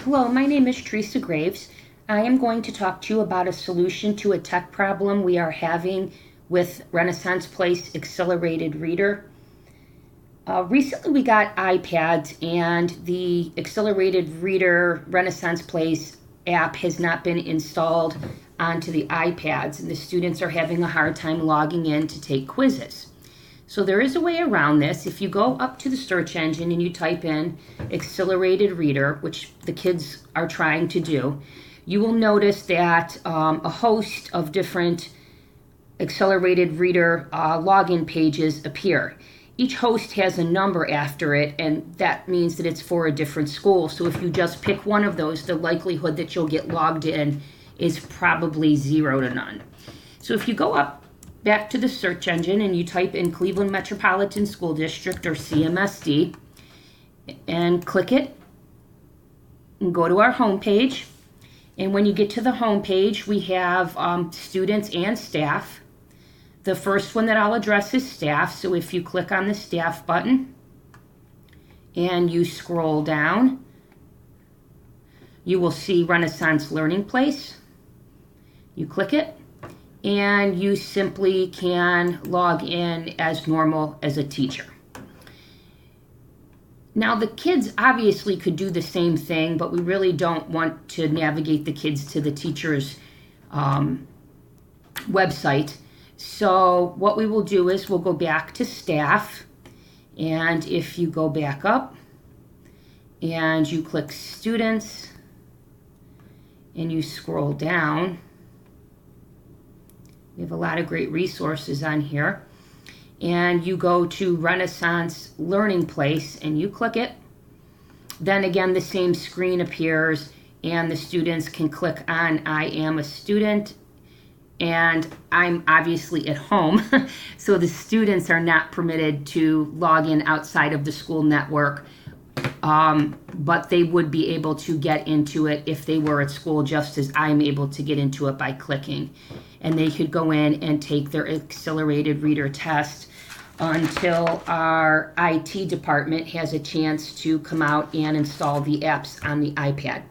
Hello, my name is Teresa Graves. I am going to talk to you about a solution to a tech problem we are having with Renaissance Place Accelerated Reader. Recently we got iPads, and the Accelerated Reader Renaissance Place app has not been installed onto the iPads, and the students are having a hard time logging in to take quizzes. So there is a way around this. If you go up to the search engine and you type in Accelerated Reader, which the kids are trying to do, you will notice that a host of different Accelerated Reader login pages appear. Each host has a number after it, and that means that it's for a different school. So if you just pick one of those, the likelihood that you'll get logged in is probably 0 to none. So if you go up back to the search engine and you type in Cleveland Metropolitan School District, or CMSD, and click it and go to our home page. And when you get to the home page, we have students and staff. The first one that I'll address is staff. So if you click on the staff button and you scroll down, you will see Renaissance Learning Place. You click it, and you simply can log in as normal as a teacher. Now, the kids obviously could do the same thing, but we really don't want to navigate the kids to the teacher's website. So what we will do is we'll go back to staff, and if you go back up and you click students and you scroll down, we have a lot of great resources on here. And you go to Renaissance Learning Place and you click it. Then again, the same screen appears, and the students can click on I am a student. And I'm obviously at home, so the students are not permitted to log in outside of the school network, but they would be able to get into it if they were at school, just as I'm able to get into it by clicking. And they could go in and take their Accelerated Reader test until our IT department has a chance to come out and install the apps on the iPad.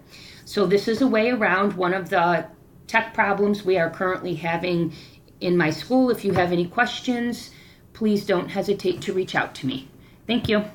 So this is a way around one of the tech problems we are currently having in my school. If you have any questions, please don't hesitate to reach out to me. Thank you.